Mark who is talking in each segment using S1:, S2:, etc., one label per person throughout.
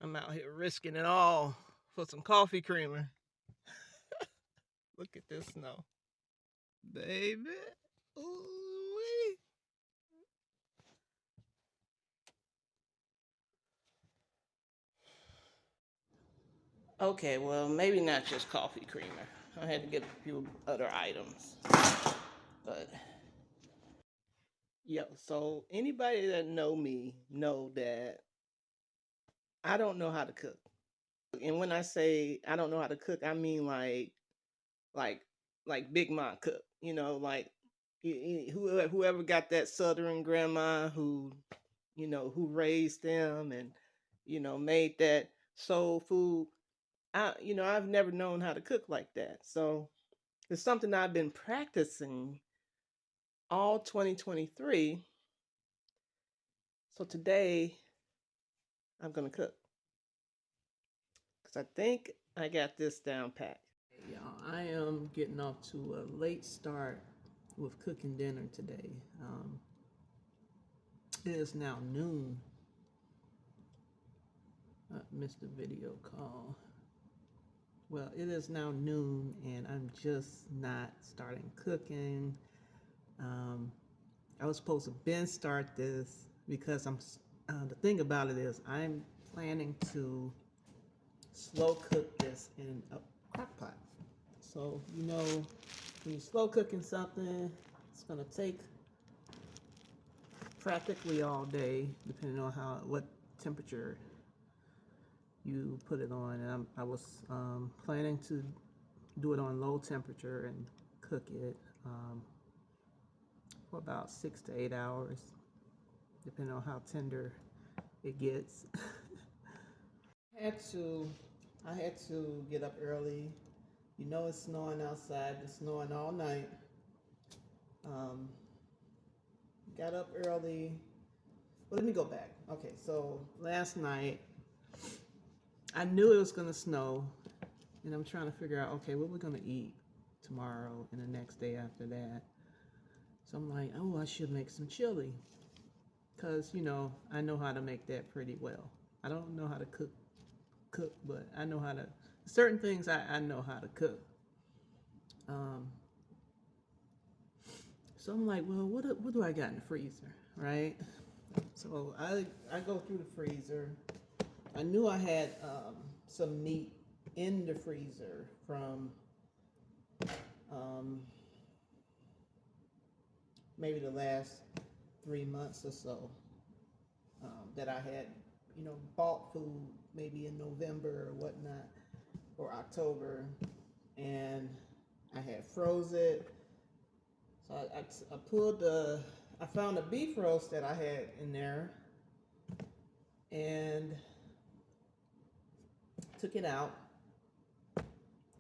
S1: I'm out here risking it all for some coffee creamer. Look at this snow. Baby. Ooh-wee. Okay, well, maybe not just coffee creamer. I had to get a few other items. But, yeah, so anybody that know me know that I don't know how to cook. And when I say I don't know how to cook, I mean like like Big Mom cook. You know, like whoever got that Southern grandma who who raised them and made that soul food. I've never known how to cook like that. So it's something I've been practicing all 2023. So today I'm gonna cook because I think I got this down pat. Hey, y'all, I am getting off to a late start with cooking dinner today. It is now noon. I missed the video call. Well, it is now noon, and I'm just not starting cooking. Um, I was supposed to start this because the thing about it is I'm planning to slow cook this in a crock pot. So, when you're slow cooking something, it's going to take practically all day, depending on what temperature you put it on. And I was planning to do it on low temperature and cook it for about 6 to 8 hours, depending on how tender it gets. had to, I had to get up early. It's snowing outside. It's snowing all night. Um, got up early. Well, let me go back. Okay, so last night I knew it was gonna snow, and I'm trying to figure out, okay, what we're gonna eat tomorrow and the next day after that. So I'm like, oh, I should make some chili, cause I know how to make that pretty well. I don't know how to cook, but I know how to. Certain things I know how to cook. Um, so I'm like, well, what do I got in the freezer, right? So I go through the freezer. I knew I had some meat in the freezer from um, maybe the last 3 months or so that I had, bought food maybe in November or whatnot or October, and I had froze it. So I pulled I found a beef roast that I had in there and took it out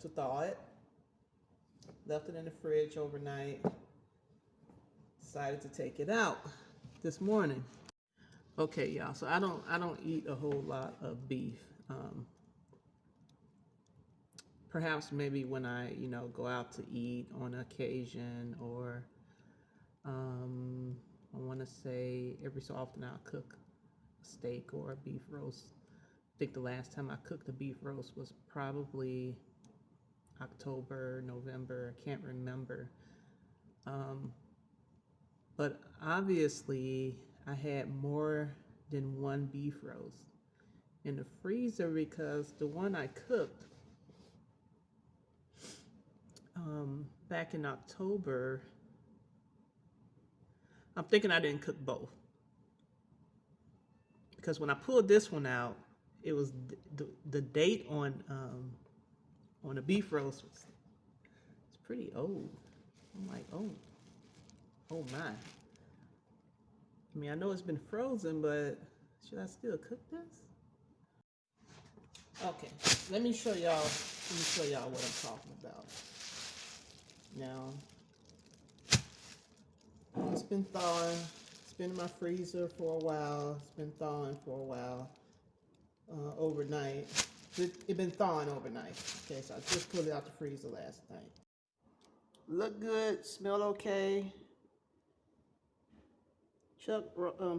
S1: to thaw it, left it in the fridge overnight, decided to take it out this morning. Okay, y'all. So I don't eat a whole lot of beef. Perhaps maybe when I go out to eat on occasion, or I want to say every so often I'll cook a steak or a beef roast. I think the last time I cooked a beef roast was probably October, November. I can't remember. Um, but obviously, I had more than one beef roast in the freezer because the one I cooked back in October, I'm thinking I didn't cook both because when I pulled this one out, it was the date on the beef roast was it's pretty old. I'm like, oh my. I mean, I know it's been frozen, but should I still cook this? Okay, let me show y'all. Let me show y'all what I'm talking about. Now, it's been thawing. It's been in my freezer for a while. It's been thawing for a while. Overnight. It been thawing overnight. Okay, so I just pulled it out the freezer last night. Look good, smell okay.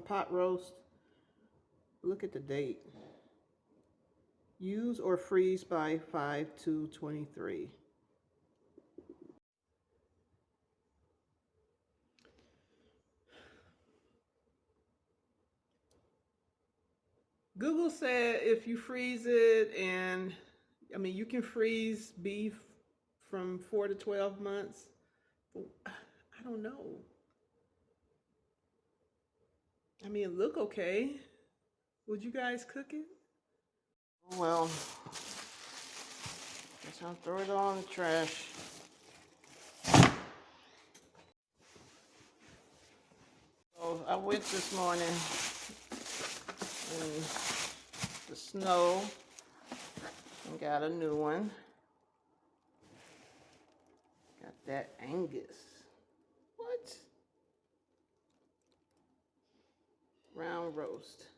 S1: Pot roast. Look at the date. Use or freeze by 5/2/23. Google said if you freeze it, and I mean, you can freeze beef from 4 to 12 months. I don't know. I mean, it look okay. Would you guys cook it? Well, guess I'll throw it all in the trash. So I went this morning in the snow and got a new one. Got that Angus. What? Round roast.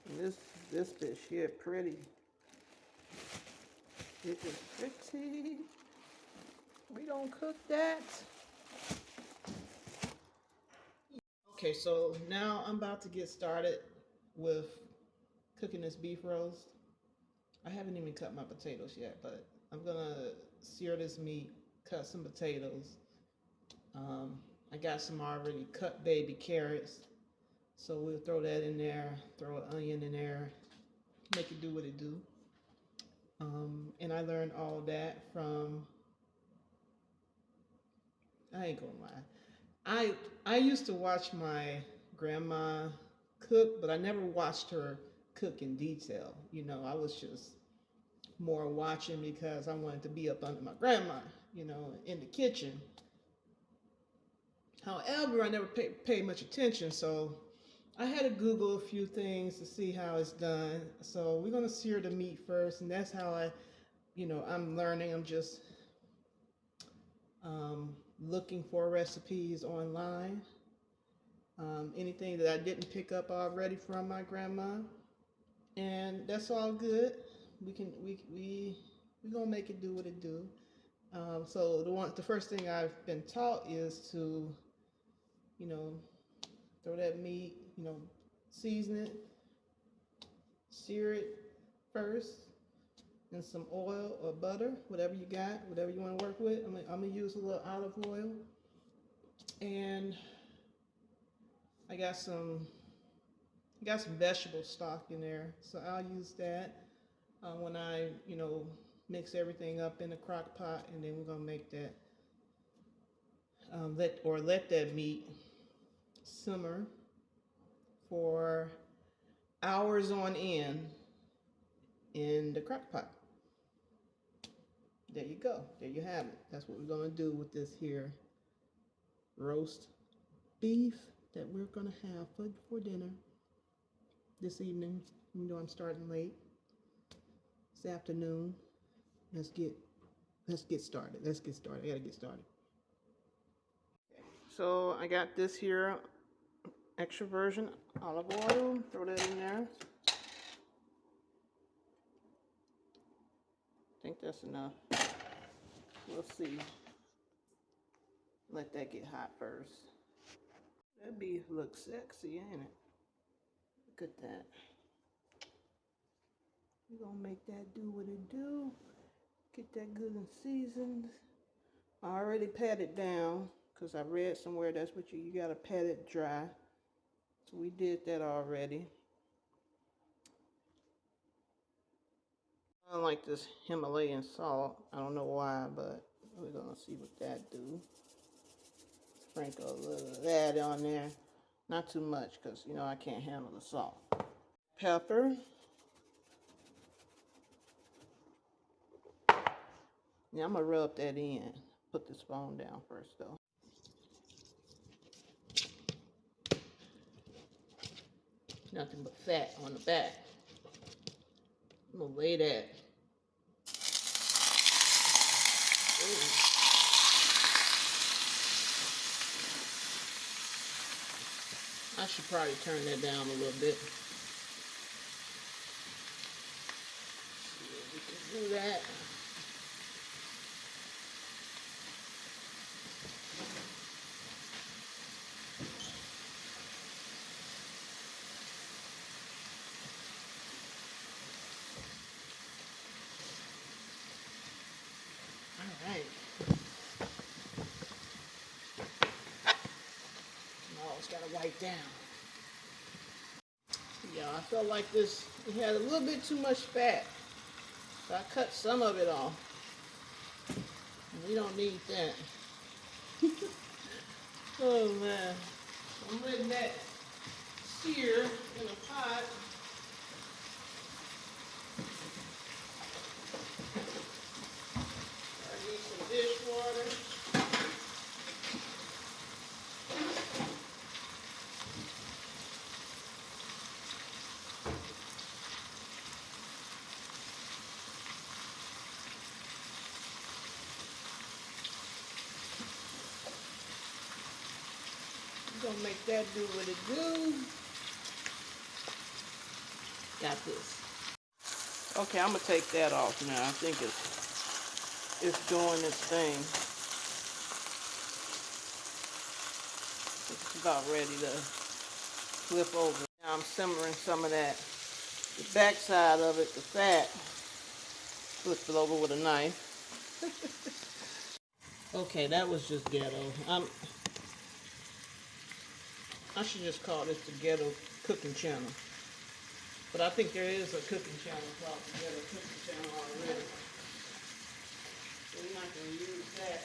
S1: And this dish here pretty. It is pretty. We don't cook that. Okay, so now I'm about to get started with cooking this beef roast. I haven't even cut my potatoes yet, but I'm gonna sear this meat, cut some potatoes. I got some already cut baby carrots, so we'll throw that in there, throw an onion in there, make it do what it do. And I learned all that from, I ain't gonna lie, I used to watch my grandma cook, but I never watched her cook in detail. You know, I was just more watching because I wanted to be up under my grandma, you know, in the kitchen. However, I never paid much attention, so I had to Google a few things to see how it's done. So we're gonna sear the meat first, and that's how I'm learning. I'm just looking for recipes online. Anything that I didn't pick up already from my grandma, and that's all good. We gonna make it do what it do. So the first thing I've been taught is to, throw that meat, season it, sear it first in some oil or butter, whatever you got, whatever you want to work with. I'm gonna use a little olive oil, and I got some vegetable stock in there, so I'll use that when I mix everything up in the crock pot, and then we're gonna make that let that meat simmer for hours on end in the crock pot. There you go. There you have it. That's what we're gonna do with this here roast beef that we're gonna have for dinner this evening. You know, I'm starting late. This afternoon. Let's get started. I gotta get started. So I got this here extra virgin olive oil. Throw that in there. I think that's enough. We'll see. Let that get hot first. That beef looks sexy, ain't it? Look at that. We're gonna make that do what it do. Get that good and seasoned. I already pat it down because I read somewhere that's what you gotta pat it dry. So we did that already. I don't like this Himalayan salt. I don't know why, but we're gonna see what that do. Sprinkle a little of that on there. Not too much because I can't handle the salt. Pepper. Yeah, I'm gonna rub that in. Put the spoon down first though. Nothing but fat on the back. I'm gonna lay that. Ooh. I should probably turn that down a little bit. We can do that. Alright. Now it's gotta wipe down. Yeah, I felt like this, it had a little bit too much fat. So I cut some of it off. We don't need that. Oh man. I'm letting that sear in a pot. I need some dishwater. We're gonna make that do what it do. Got this. Okay, I'm gonna take that off now. I think it's doing its thing. It's about ready to flip over. Now I'm simmering some of that, the back side of it, the fat. Flip it over with a knife. Okay, that was just ghetto. I should just call this the Ghetto Cooking Channel. But I think there is a cooking channel called the Ghetto Cooking Channel already. So we're not going to use that.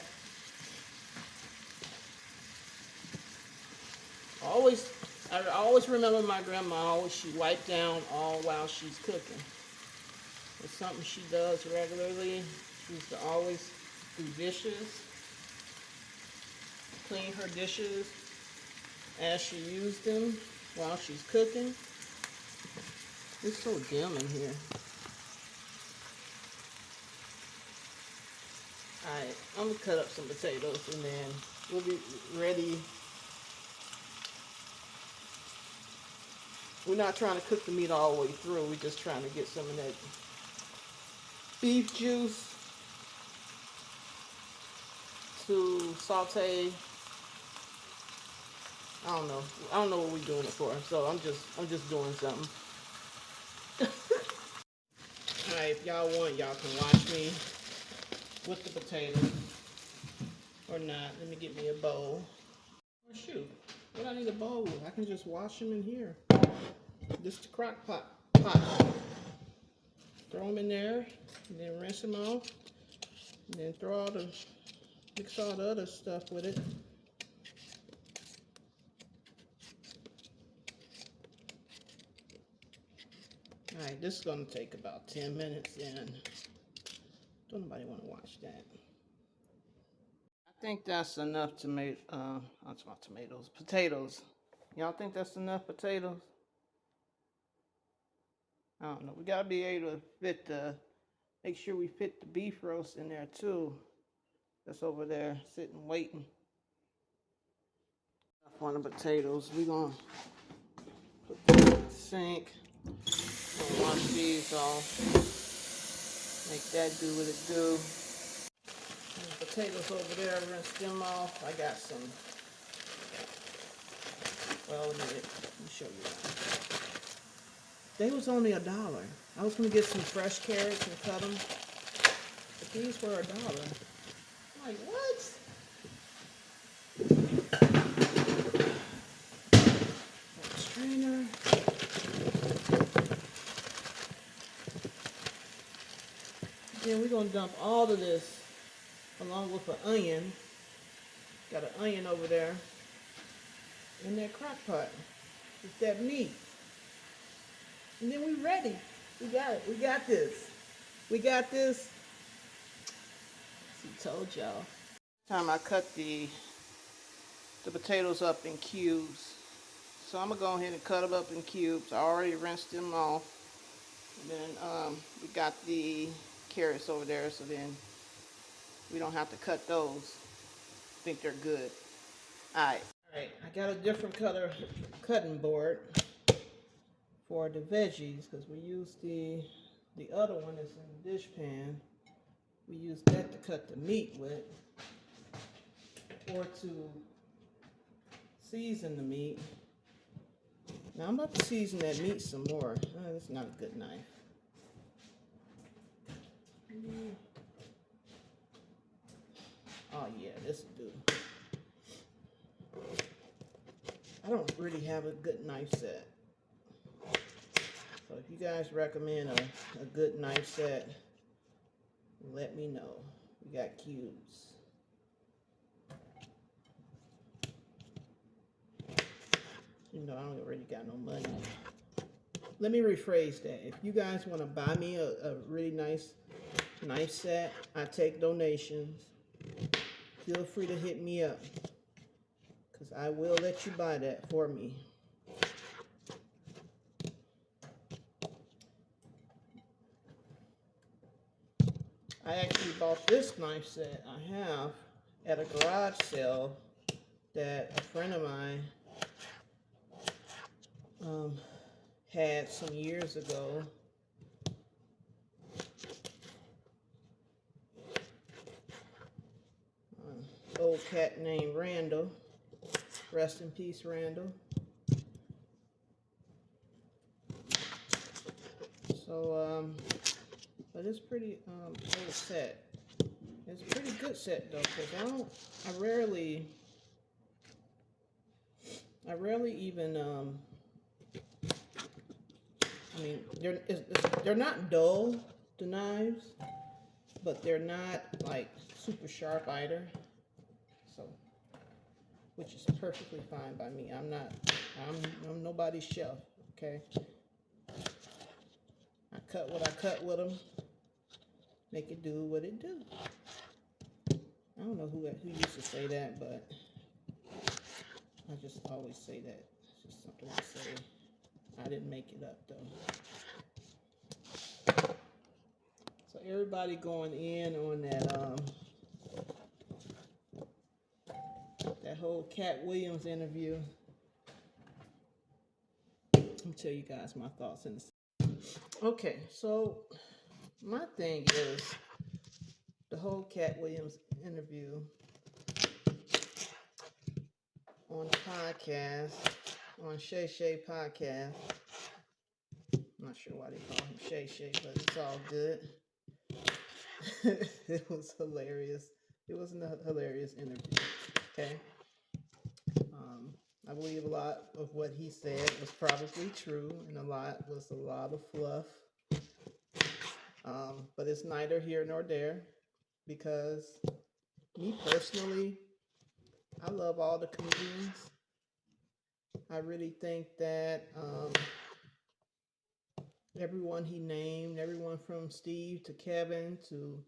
S1: I always remember my grandma, she wiped down all while she's cooking. It's something she does regularly. She used to always do dishes, clean her dishes as she used them while she's cooking. It's so dim in here. Alright, I'm gonna cut up some potatoes and then we'll be ready. We're not trying to cook the meat all the way through. We're just trying to get some of that beef juice to saute. I don't know what we're doing it for. So I'm just doing something. Alright, if y'all want, y'all can watch me with the potatoes or not. Let me get me a bowl. Oh shoot, what I need a bowl with? I can just wash them in here. This is the crock pot. Throw them in there, and then rinse them off, and then mix all the other stuff with it. Alright, this is going to take about 10 minutes, and don't nobody want to watch that. I think that's enough potatoes. Y'all think that's enough potatoes? I don't know. We got to be able to make sure we fit the beef roast in there too. That's over there sitting waiting. On the potatoes, we're going to put them in the sink. Gonna wash these off. Make that do what it do. And the potatoes over there, rinse them off. I got some. Well, let me show you that. They was only $1. I was gonna get some fresh carrots and cut them, but these were $1. I'm like, what? Strainer. Then we're gonna dump all of this along with an onion. Got an onion over there in that crock pot with that meat. And then we're ready. We got it. We got this. We got this. See, told y'all. Time I cut the potatoes up in cubes. So I'm gonna go ahead and cut them up in cubes. I already rinsed them off. And then we got the carrots over there, so then we don't have to cut those. I think they're good. Alright, I got a different color cutting board for the veggies, because we used the other one that's in the dish pan. We used that to cut the meat with, or to season the meat. Now I'm about to season that meat some more. That's not a good knife. Oh yeah, this will do. I don't really have a good knife set. So if you guys recommend a good knife set, let me know. We got cubes. You know, I don't already got no money. Let me rephrase that. If you guys want to buy me a really nice knife set, I take donations. Feel free to hit me up, because I will let you buy that for me. I actually bought this knife set I have at a garage sale that a friend of mine had some years ago. Old cat named Randall. Rest in peace, Randall. So, but it's pretty old set. It's a pretty good set though, because I rarely even, I mean, they're not dull, the knives, but they're not like super sharp either. So, which is perfectly fine by me. I'm nobody's chef, okay? I cut what I cut with them, make it do what it do. I don't know who used to say that, but I just always say that. It's just something I say. I didn't make it up though. So everybody going in on that whole Cat Williams interview. Let me tell you guys my thoughts in this. Okay, so my thing is the whole Cat Williams interview on the podcast, on Shay Shay podcast. I'm not sure why they call him Shay Shay, but it's all good. It was hilarious. It was a hilarious interview. Okay. I believe a lot of what he said was probably true, and a lot of fluff. But it's neither here nor there, because me personally, I love all the comedians. I really think that everyone he named, everyone from Steve to Kevin to,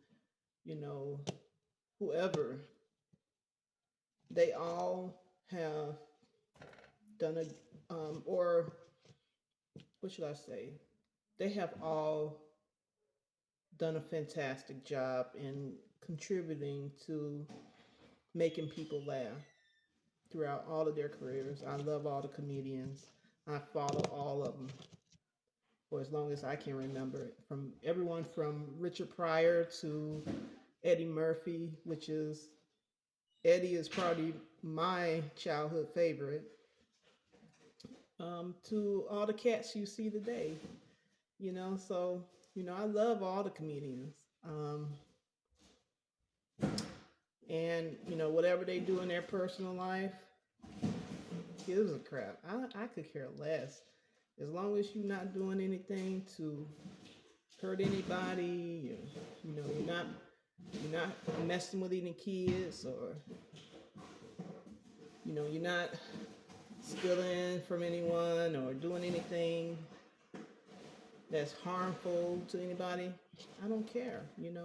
S1: whoever, they all have done or what should I say? They have all done a fantastic job in contributing to making people laugh throughout all of their careers. I love all the comedians. I follow all of them for as long as I can remember. From everyone from Richard Pryor to Eddie Murphy, Eddie is probably my childhood favorite, to all the cats you see today. So, I love all the comedians. And, whatever they do in their personal life, gives a crap. I could care less. As long as you're not doing anything to hurt anybody, you're not messing with any kids, or you're not stealing from anyone or doing anything that's harmful to anybody. I don't care. If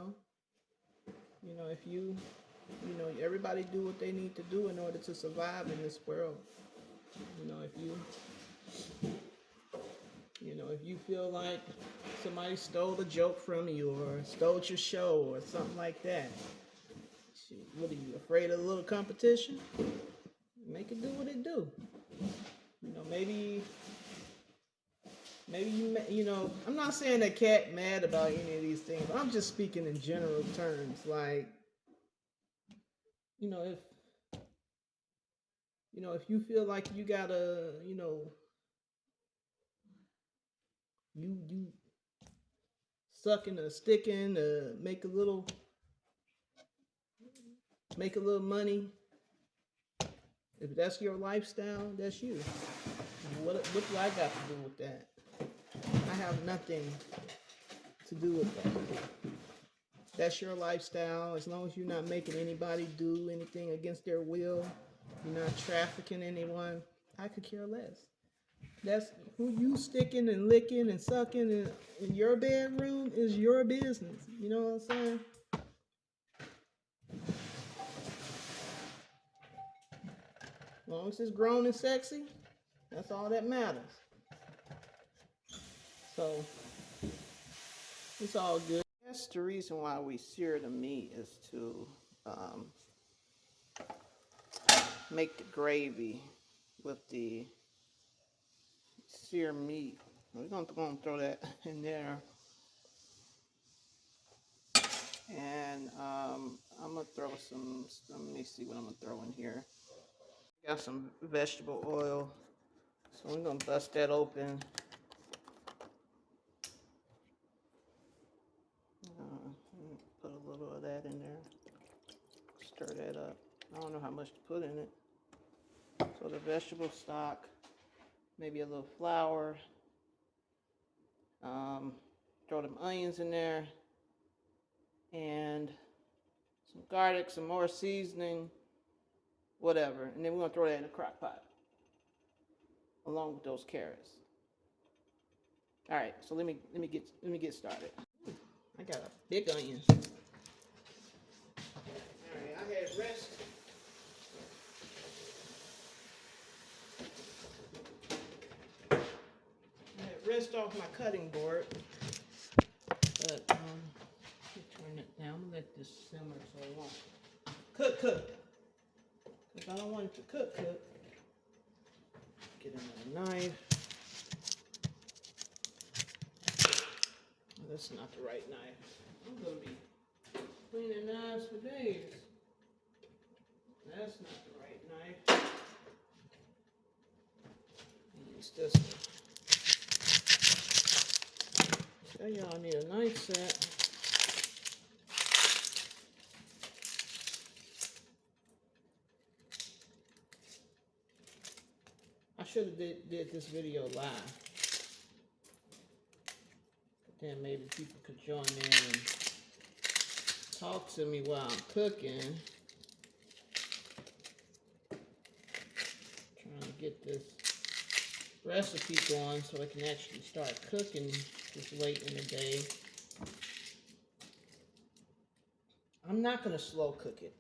S1: everybody do what they need to do in order to survive in this world. If you feel like somebody stole a joke from you or stole your show or something like that, what are you, afraid of a little competition? Make it do what it do. Maybe I'm not saying that Cat mad about any of these things, but I'm just speaking in general terms. Like, if you feel like you gotta, you sucking or sticking to make make a little money. If that's your lifestyle, that's you. What do I got to do with that? I have nothing to do with that. That's your lifestyle. As long as you're not making anybody do anything against their will, you're not trafficking anyone, I could care less. That's who you sticking and licking and sucking in your bedroom is your business. You know what I'm saying? As long as it's grown and sexy, that's all that matters. So it's all good. That's the reason why we sear the meat is to make the gravy with the sear meat. We're going to throw that in there. And I'm going to throw some, let me see what I'm going to throw in here. Got some vegetable oil. So we're going to bust that open. Put a little of that in there. Stir that up. I don't know how much to put in it. So the vegetable stock, maybe a little flour. Throw them onions in there. And some garlic, some more seasoning, whatever. And then we're going to throw that in a crock pot along with those carrots. All right, so let me get started. I got a big onion. All right, I had rinsed off my cutting board, but let me turn it down. I'm gonna let this simmer so it won't cook. If I don't want it to cook. Get another knife. That's not the right knife. I'm gonna be cleaning knives for days. That's not the right knife. Use this one. So y'all need a knife set. I should have did this video live. Then maybe people could join in and talk to me while I'm cooking. Trying to get this recipe going so I can actually start cooking this late in the day. I'm not going to slow cook it.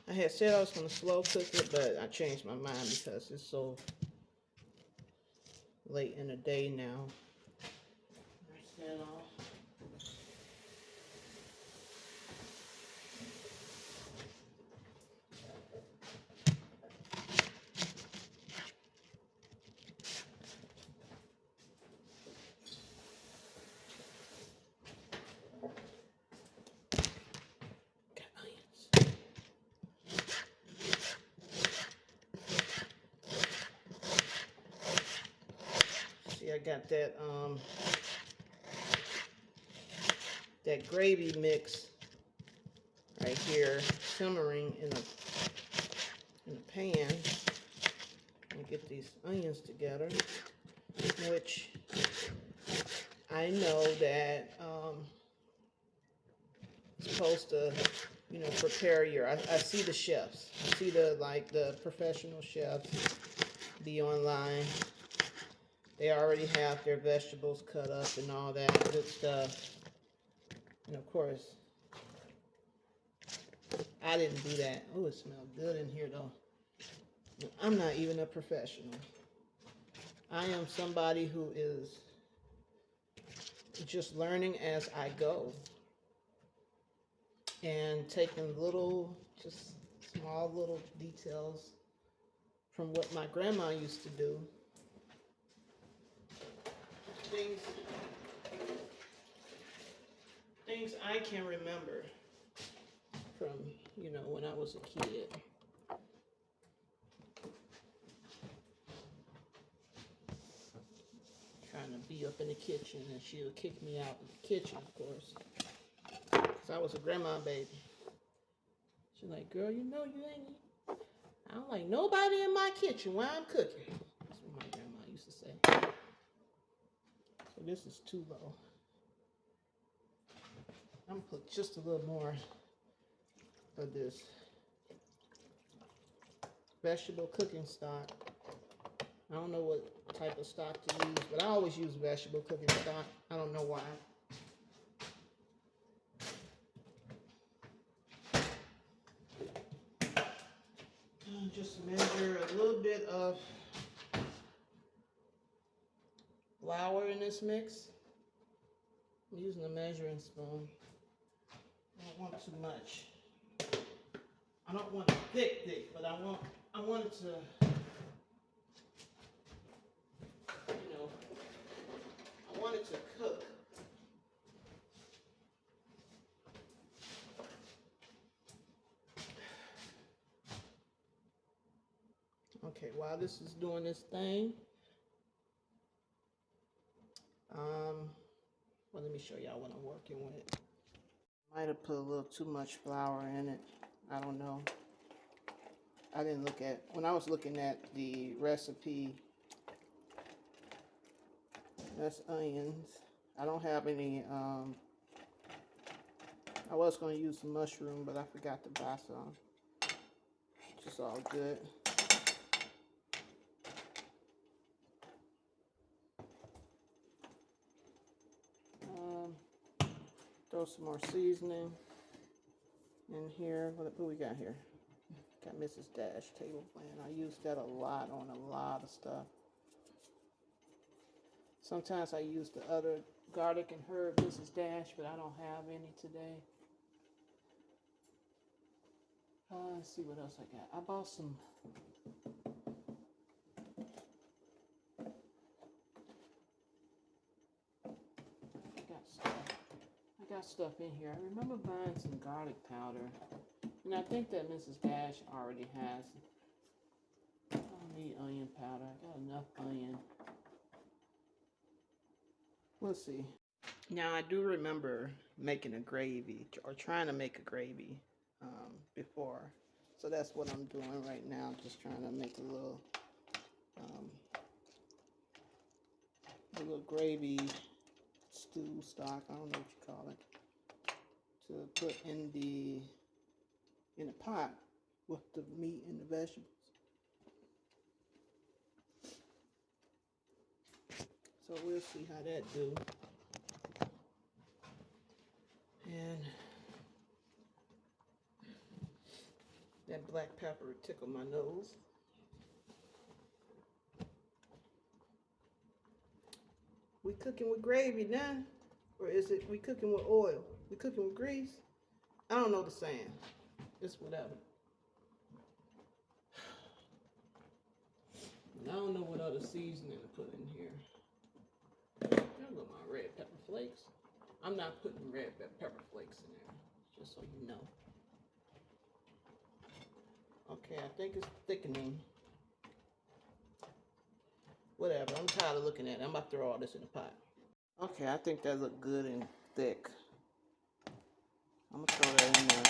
S1: I had said I was going to slow cook it, but I changed my mind because it's so late in the day now. That off. Got onions. See, I got that gravy mix right here simmering in a pan. Let me get these onions together, which I know that supposed to, prepare your. I see the chefs. I see the professional chefs be online. They already have their vegetables cut up and all that good stuff. And of course, I didn't do that. Oh, it smells good in here though. I'm not even a professional. I am somebody who is just learning as I go. And taking just small little details from what my grandma used to do. Things I can remember from, when I was a kid. Trying to be up in the kitchen, and she would kick me out of the kitchen, of course. Because I was a grandma baby. She's like, girl, you know you ain't. I don't like nobody in my kitchen while I'm cooking. That's what my grandma used to say. So this is too low. I'm gonna put just a little more of this vegetable cooking stock. I don't know what type of stock to use, but I always use vegetable cooking stock. I don't know why. Just measure a little bit of flour in this mix. I'm using a measuring spoon. I don't want too much. I don't want it thick, but I want it to, you know, I want it to cook. Okay, while this is doing this thing, well, let me show y'all what I'm working with. Might have put a little too much flour in it. I don't know. I didn't look at, when I was looking at the recipe, that's onions. I don't have any, I was going to use some mushroom, but I forgot to buy some. Which is all good. Throw some more seasoning in here. What we got here? Got Mrs. Dash table plan. I use that a lot on a lot of stuff. Sometimes I use the other garlic and herb Mrs. Dash, but I don't have any today. Let's see what else I got. I bought some. I got stuff in here. I remember buying some garlic powder, and I think that Mrs. Dash already has. I don't need onion powder. I got enough onion. We'll see. Now I do remember making a gravy or trying to make a gravy before, so that's what I'm doing right now. Just trying to make a little gravy stew stock. I don't know what you call it, to put in a pot with the meat and the vegetables. So we'll see how that do. And that black pepper tickled my nose. We cooking with gravy now? Or is it we cooking with oil? We cooking with grease? I don't know the saying. It's whatever. And I don't know what other seasoning to put in here. There go my red pepper flakes. I'm not putting red pepper flakes in there, just so you know. Okay, I think it's thickening. Whatever, I'm tired of looking at it. I'm about to throw all this in the pot. Okay, I think that looked good and thick. I'm gonna throw that in there.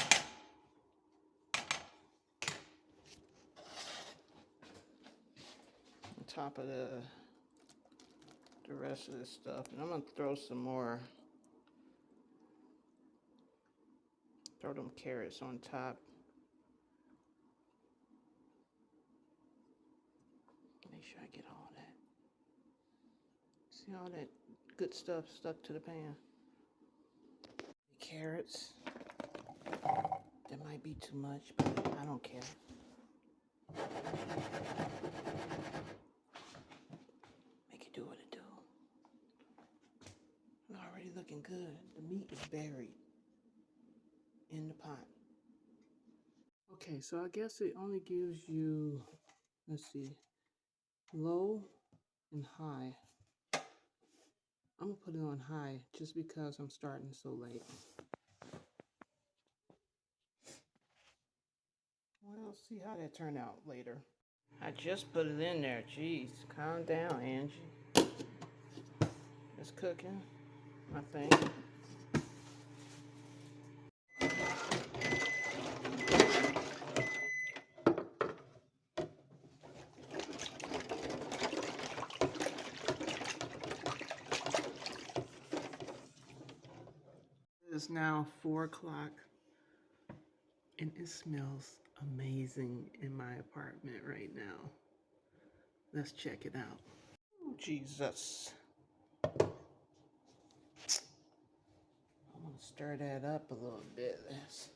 S1: On top of the rest of this stuff. And I'm gonna throw some more. Throw them carrots on top. Make sure I get all that. See all that good stuff stuck to the pan. The carrots. That might be too much, but I don't care. Make it do what it do. It's already looking good. The meat is buried in the pot. Okay, so I guess it only gives you, let's see, low and high. I'm gonna put it on high just because I'm starting so late. We'll see how that turned out later. I just put it in there. Jeez, calm down, Angie. It's cooking, I think. It's now 4 o'clock and it smells amazing in my apartment right now. Let's check it out. Oh, Jesus. I'm gonna stir that up a little bit. Let's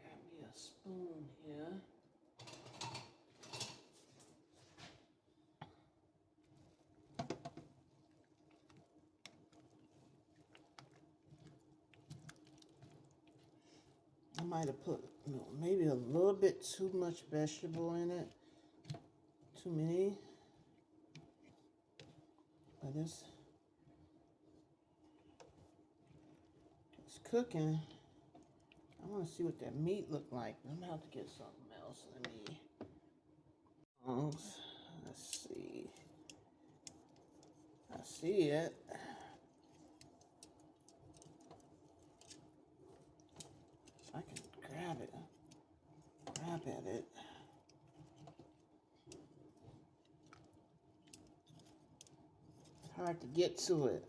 S1: grab me a spoon here. I might have put maybe a little bit too much vegetable in it. Too many. But it's cooking. I want to see what that meat look like. I'm gonna have to get something else. Let me. Let's see. I see it. I can grab it. Grab at it. It's hard to get to it.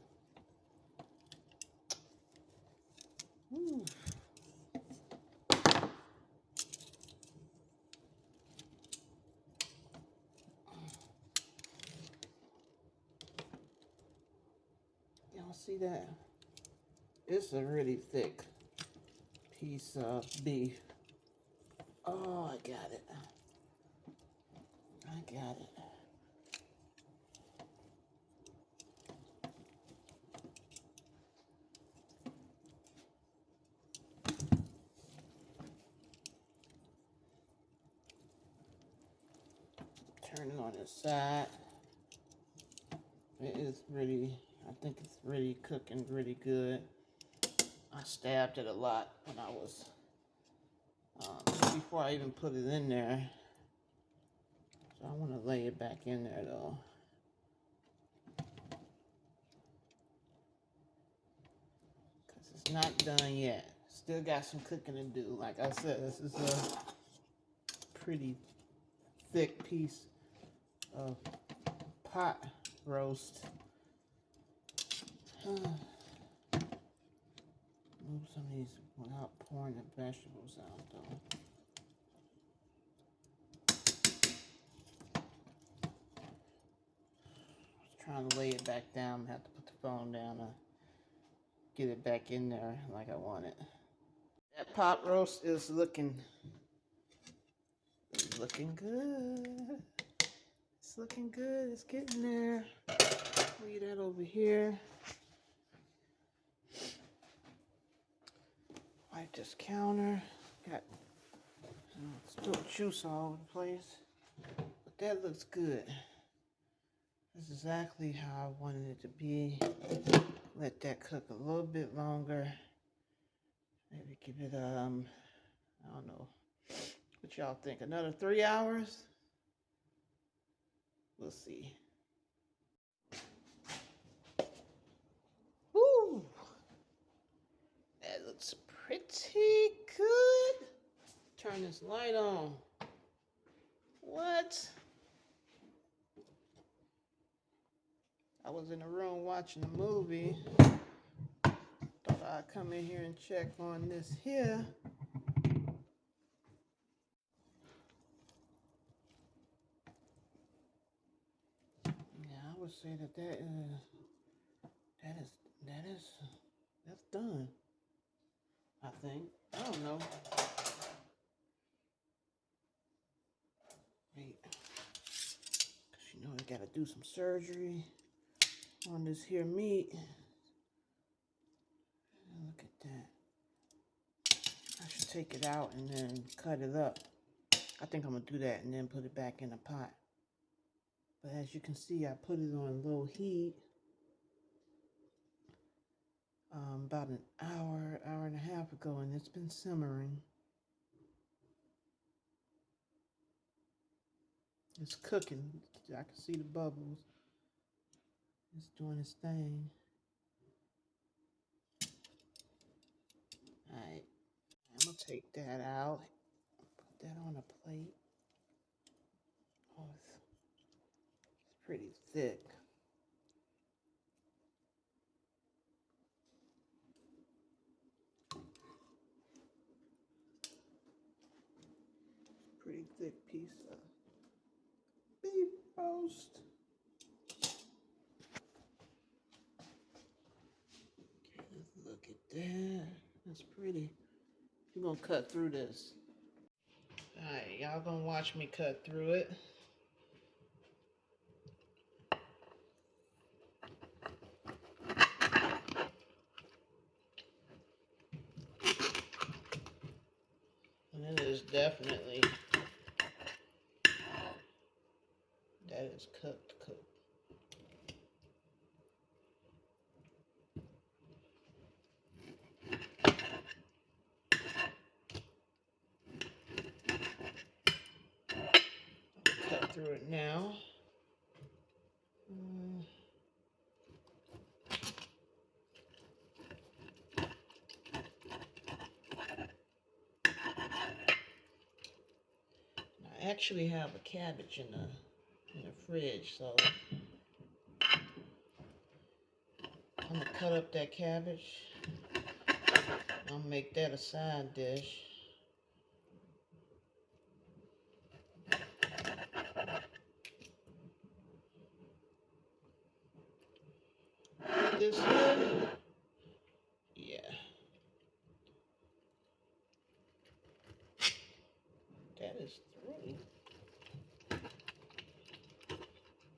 S1: Ooh. Y'all see that? It's a really thick piece of beef. Oh, I got it. I got it. Turn it on its side. It is really, I think it's really cooking really good. I stabbed it a lot when I was, before I even put it in there. So I want to lay it back in there though. Because it's not done yet. Still got some cooking to do. Like I said, this is a pretty thick piece of pot roast. Move some of these without pouring the vegetables out though. Trying to lay it back down. I have to put the phone down to get it back in there like I want it. That pot roast is looking good. It's looking good. It's getting there. Leave that over here. Wipe this counter. Got still juice all over the place. But that looks good. That's exactly how I wanted it to be. Let that cook a little bit longer. Maybe give it, I don't know. What y'all think? Another 3 hours? We'll see. Woo! That looks pretty good. Turn this light on. What? I was in the room watching a movie. Thought I'd come in here and check on this here. Yeah, I would say that's done. I think. I don't know. Wait. Cause you know I gotta do some surgery on this here meat. Look at that. I should take it out and then cut it up. I think I'm gonna do that and then put it back in the pot. But as you can see, I put it on low heat about an hour and a half ago, and it's been simmering. It's cooking. I can see the bubbles. It's doing its thing. All right, I'm gonna take that out. Put that on a plate. Oh, it's pretty thick. thick piece of beef roast. Look at that. That's pretty. We're gonna cut through this. Alright, y'all gonna watch me cut through it. And it is definitely, that is cooked. Cut through it now. I actually have a cabbage in the fridge, so I'm gonna cut up that cabbage. I'll make that a side dish. This here, yeah. That is through. I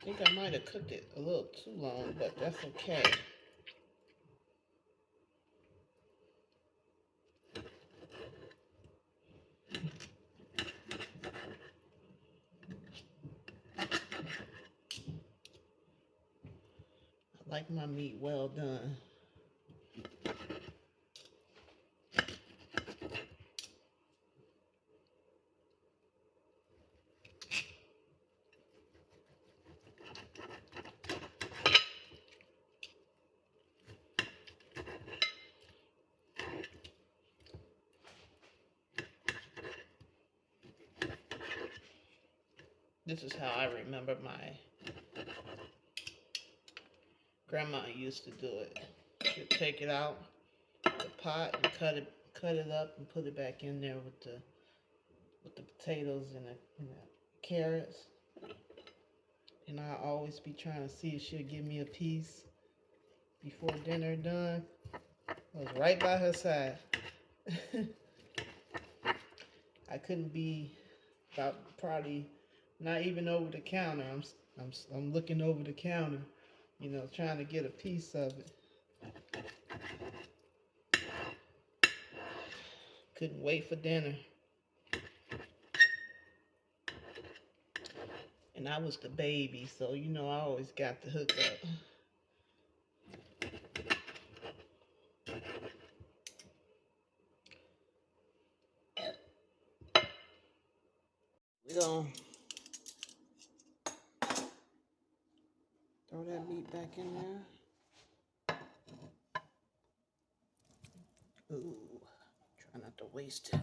S1: think I might have cooked it a little too long, but that's okay. I like my meat well done. This is how I remember my grandma used to do it. She'd take it out the pot and cut it up and put it back in there with the potatoes and the carrots. And I always be trying to see if she'll give me a piece before dinner done. I was right by her side. I couldn't be about probably not even over the counter. I'm looking over the counter, you know, trying to get a piece of it. Couldn't wait for dinner. And I was the baby, so you know I always got the hookup. We're gonna throw that meat back in there. Ooh, try not to waste it.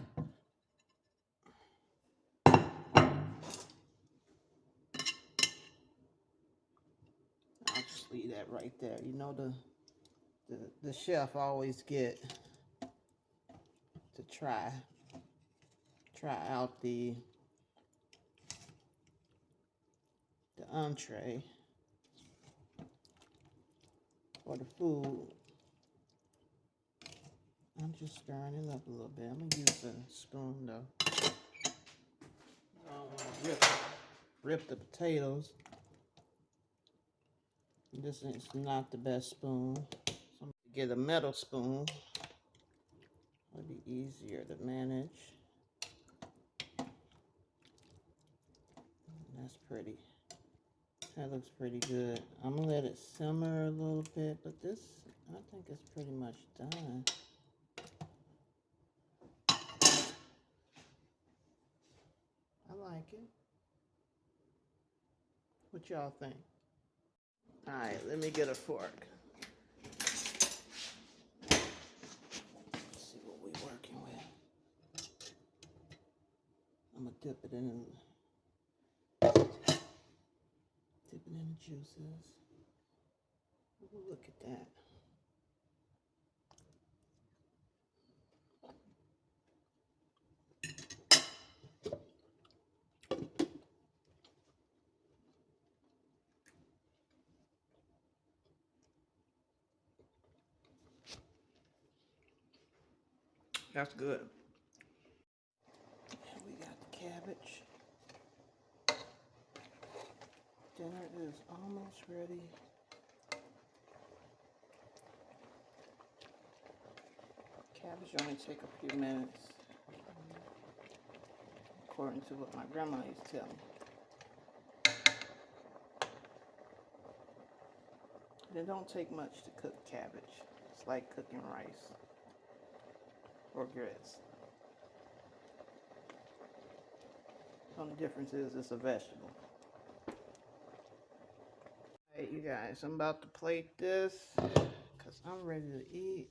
S1: I'll just leave that right there. You know the chef always get to try out the entree or the food. I'm just stirring it up a little bit. I'm gonna use a spoon though. I don't want to rip the potatoes. This is not the best spoon. So I'm gonna get a metal spoon. It'll be easier to manage. That's pretty. That looks pretty good. I'm gonna let it simmer a little bit, but this, I think it's pretty much done. I like it. What y'all think? All right, let me get a fork. Let's see what we're working with. I'm gonna dip it in the juices. Ooh, look at that. That's good. And we got the cabbage. Dinner is almost ready. Cabbage only take a few minutes, according to what my grandma used to tell me. It don't take much to cook cabbage. It's like cooking rice or grits. The only difference is it's a vegetable. Hey, you guys, I'm about to plate this because I'm ready to eat.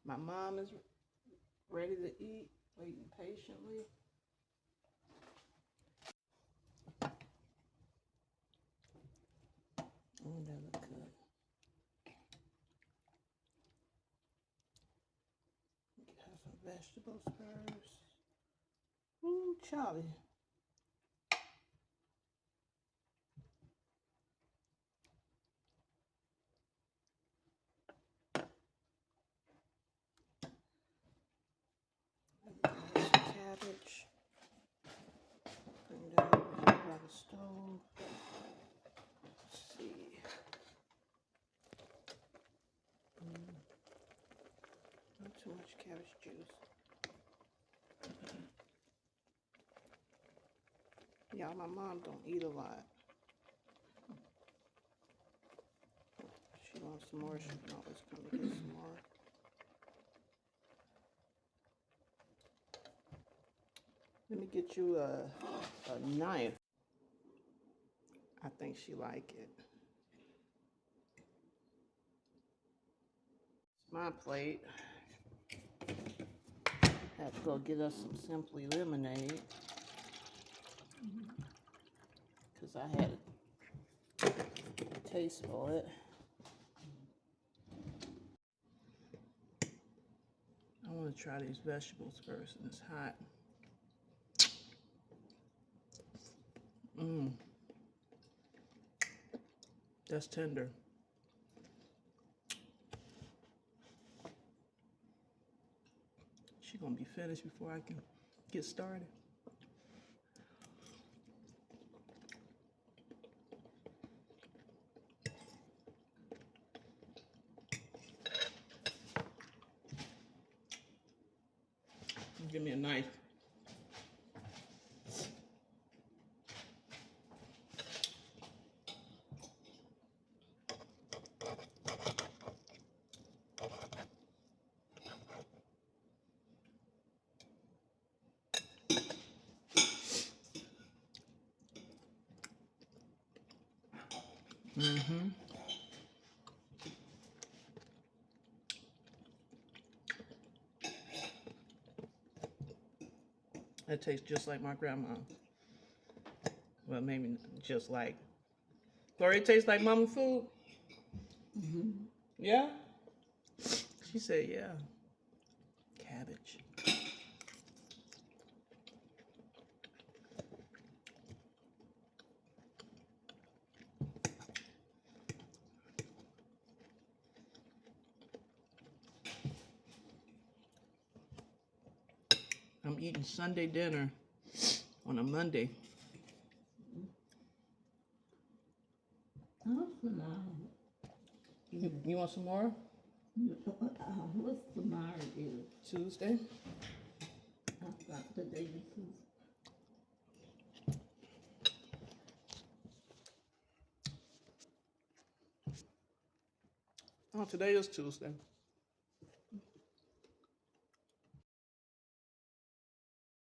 S1: My mom is ready to eat, waiting patiently. Oh, that look good. Have some vegetables first. Ooh, Charlie. Some cabbage. Bring that over here by the stove. Let's see. Not too much cabbage juice. Y'all, my mom don't eat a lot. She wants some more. She can always come to get some more. Let me get you a knife. I think she like it. It's my plate. Have to go get us some Simply lemonade. Because I had a taste for it. I want to try these vegetables first, and it's hot. Mmm. That's tender. She's gonna be finished before I can get started. Give me a knife. Mm-hmm. That tastes just like my grandma. Well, maybe just like. Gloria, it tastes like mama food? Mm-hmm. Yeah? She said, yeah. Cabbage. I'm eating Sunday dinner on a Monday. You want some more?
S2: What's tomorrow is?
S1: Tuesday.
S2: I thought today was Tuesday.
S1: Oh, today is Tuesday.